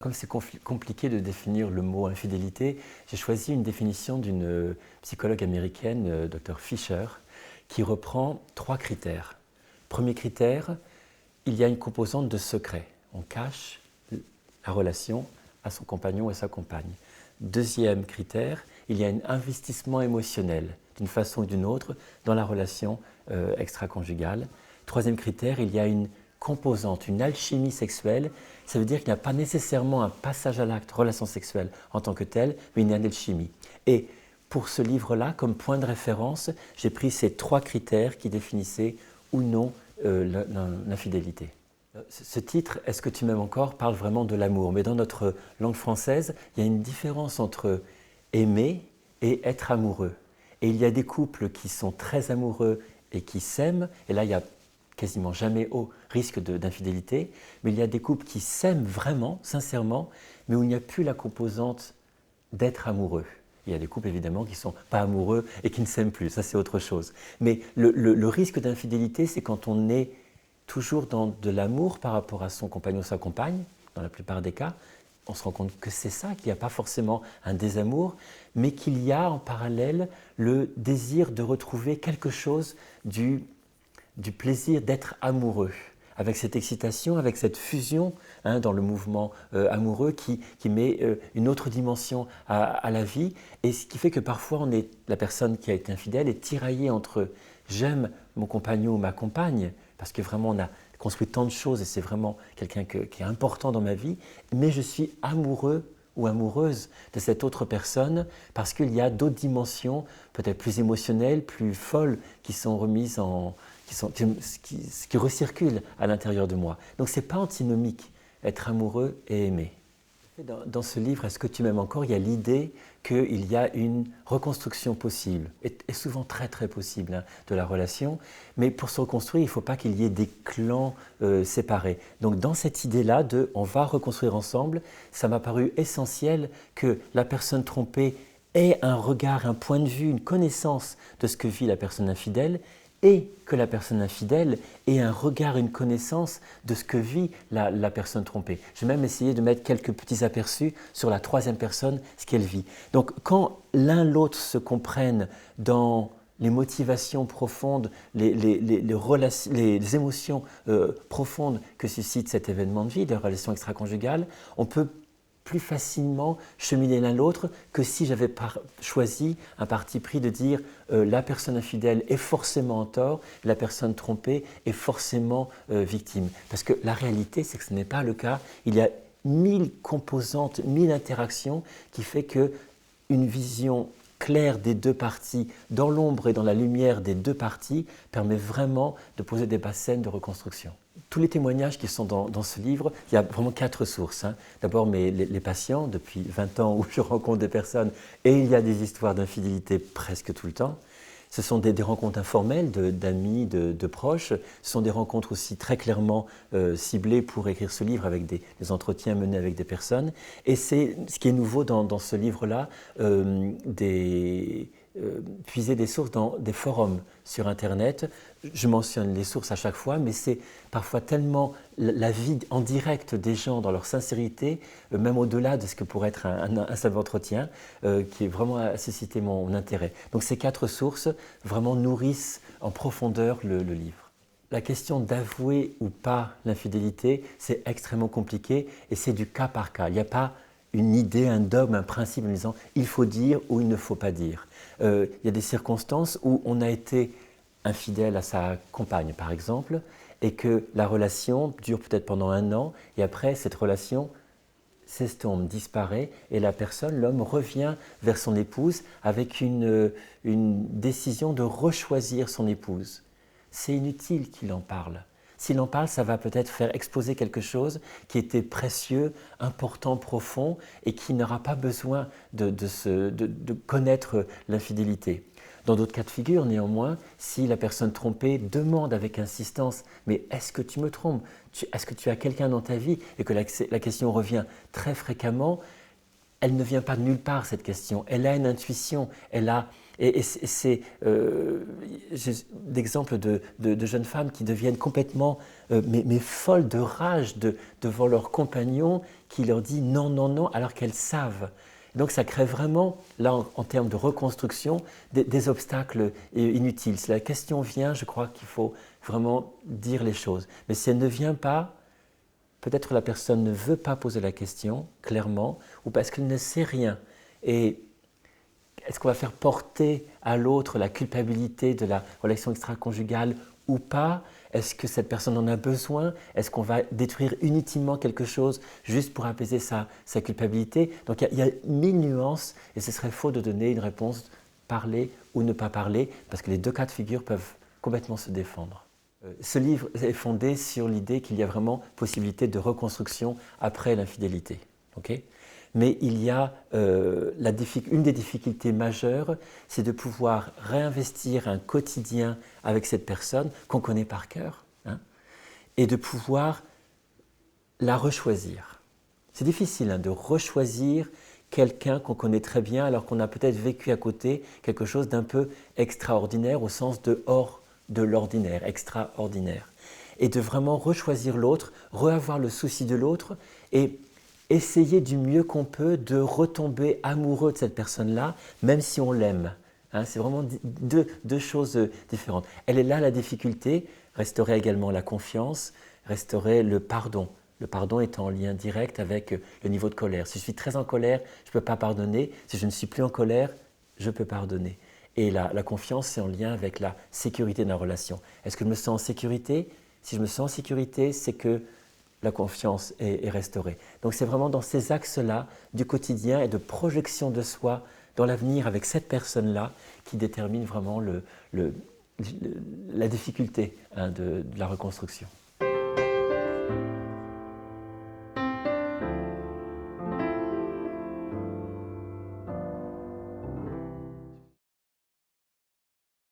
comme c'est compliqué de définir le mot infidélité, j'ai choisi une définition d'une psychologue américaine, Dr. Fisher, qui reprend 3 critères. Premier critère, il y a une composante de secret. On cache la relation à son compagnon et sa compagne. Deuxième critère, il y a un investissement émotionnel, d'une façon ou d'une autre, dans la relation extra-conjugale. Troisième critère, il y a une composante, une alchimie sexuelle. Ça veut dire qu'il n'y a pas nécessairement un passage à l'acte, relation sexuelle en tant que telle, mais une alchimie. Et pour ce livre-là, comme point de référence, j'ai pris ces 3 critères qui définissaient ou non l'infidélité. Ce titre, Est-ce que tu m'aimes encore, parle vraiment de l'amour. Mais dans notre langue française, il y a une différence entre aimer et être amoureux. Et il y a des couples qui sont très amoureux et qui s'aiment, et là il n'y a quasiment jamais au risque d'infidélité, mais il y a des couples qui s'aiment vraiment, sincèrement, mais où il n'y a plus la composante d'être amoureux. Il y a des couples évidemment qui ne sont pas amoureux et qui ne s'aiment plus, ça c'est autre chose. Mais le risque d'infidélité, c'est quand on est toujours dans de l'amour par rapport à son compagnon ou sa compagne, dans la plupart des cas, on se rend compte que c'est ça, qu'il n'y a pas forcément un désamour, mais qu'il y a en parallèle le désir de retrouver quelque chose du plaisir d'être amoureux, avec cette excitation, avec cette fusion dans le mouvement amoureux qui met une autre dimension à la vie, et ce qui fait que parfois la personne qui a été infidèle est tiraillée entre j'aime mon compagnon ou ma compagne, parce que vraiment on a construit tant de choses et c'est vraiment quelqu'un qui est important dans ma vie, mais je suis amoureux ou amoureuse de cette autre personne parce qu'il y a d'autres dimensions, peut-être plus émotionnelles, plus folles, qui sont remises qui recirculent à l'intérieur de moi. Donc ce n'est pas antinomique, être amoureux et aimer. Dans ce livre, Est-ce que tu m'aimes encore, il y a l'idée qu'il y a une reconstruction possible, et souvent très très possible, de la relation, mais pour se reconstruire, il ne faut pas qu'il y ait des clans séparés. Donc dans cette idée-là de « on va reconstruire ensemble », ça m'a paru essentiel que la personne trompée ait un regard, un point de vue, une connaissance de ce que vit la personne infidèle, et que la personne infidèle ait un regard, une connaissance de ce que vit la personne trompée. J'ai même essayé de mettre quelques petits aperçus sur la troisième personne, ce qu'elle vit. Donc quand l'un l'autre se comprennent dans les motivations profondes, les émotions profondes que suscite cet événement de vie, des relations extra-conjugales, on peut plus facilement cheminer l'un l'autre que si j'avais choisi un parti pris de dire la personne infidèle est forcément en tort, la personne trompée est forcément victime. Parce que la réalité, c'est que ce n'est pas le cas. Il y a 1000 composantes, 1000 interactions qui fait qu'une vision claire des deux parties, dans l'ombre et dans la lumière des deux parties, permet vraiment de poser des bassins de reconstruction. Tous les témoignages qui sont dans ce livre, il y a vraiment 4 sources. D'abord les patients, depuis 20 ans où je rencontre des personnes, et il y a des histoires d'infidélité presque tout le temps. Ce sont des rencontres informelles d'amis, de proches. Ce sont des rencontres aussi très clairement ciblées pour écrire ce livre avec des entretiens menés avec des personnes. Et c'est ce qui est nouveau dans ce livre-là, puiser des sources dans des forums sur Internet. Je mentionne les sources à chaque fois, mais c'est parfois tellement la vie en direct des gens dans leur sincérité, même au-delà de ce que pourrait être un simple entretien, qui est vraiment à susciter mon intérêt. Donc ces 4 sources vraiment nourrissent en profondeur le livre. La question d'avouer ou pas l'infidélité, c'est extrêmement compliqué et c'est du cas par cas. Il n'y a pas une idée, un dogme, un principe en disant il faut dire ou il ne faut pas dire. Il y a des circonstances où on a été infidèle à sa compagne, par exemple, et que la relation dure peut-être pendant 1 an, et après, cette relation s'estompe, disparaît, et la personne, l'homme, revient vers son épouse avec une décision de rechoisir son épouse. C'est inutile qu'il en parle. S'il en parle, ça va peut-être faire exploser quelque chose qui était précieux, important, profond, et qui n'aura pas besoin de connaître l'infidélité. Dans d'autres cas de figure, néanmoins, si la personne trompée demande avec insistance « mais est-ce que tu me trompes? Est-ce que tu as quelqu'un dans ta vie ?» et que la question revient très fréquemment, elle ne vient pas de nulle part cette question. Elle a une intuition, elle a Et c'est d'exemples de jeunes femmes qui deviennent complètement mais folles de rage devant leur compagnon qui leur dit non, non, non, alors qu'elles savent. Donc ça crée vraiment, là en termes de reconstruction, des obstacles inutiles. Si la question vient, je crois qu'il faut vraiment dire les choses. Mais si elle ne vient pas, peut-être la personne ne veut pas poser la question clairement, ou parce qu'elle ne sait rien. Et est-ce qu'on va faire porter à l'autre la culpabilité de la relation extra-conjugale ou pas? Est-ce que cette personne en a besoin? Est-ce qu'on va détruire inutilement quelque chose juste pour apaiser sa culpabilité? Donc il y a 1000 nuances et ce serait faux de donner une réponse parler ou ne pas parler parce que les deux cas de figure peuvent complètement se défendre. Ce livre est fondé sur l'idée qu'il y a vraiment possibilité de reconstruction après l'infidélité. Okay? Mais il y a une des difficultés majeures, c'est de pouvoir réinvestir un quotidien avec cette personne qu'on connaît par cœur, hein, et de pouvoir la rechoisir. C'est difficile de rechoisir quelqu'un qu'on connaît très bien alors qu'on a peut-être vécu à côté quelque chose d'un peu extraordinaire au sens de hors de l'ordinaire, extraordinaire. Et de vraiment rechoisir l'autre, reavoir le souci de l'autre et essayer du mieux qu'on peut de retomber amoureux de cette personne-là, même si on l'aime. Hein, c'est vraiment deux choses différentes. Elle est là la difficulté, restaurer également la confiance, restaurer le pardon. Le pardon est en lien direct avec le niveau de colère. Si je suis très en colère, je ne peux pas pardonner. Si je ne suis plus en colère, je peux pardonner. Et la confiance, c'est en lien avec la sécurité de la relation. Est-ce que je me sens en sécurité? Si je me sens en sécurité, c'est que la confiance est restaurée. Donc c'est vraiment dans ces axes-là du quotidien et de projection de soi dans l'avenir avec cette personne-là qui détermine vraiment la difficulté de la reconstruction.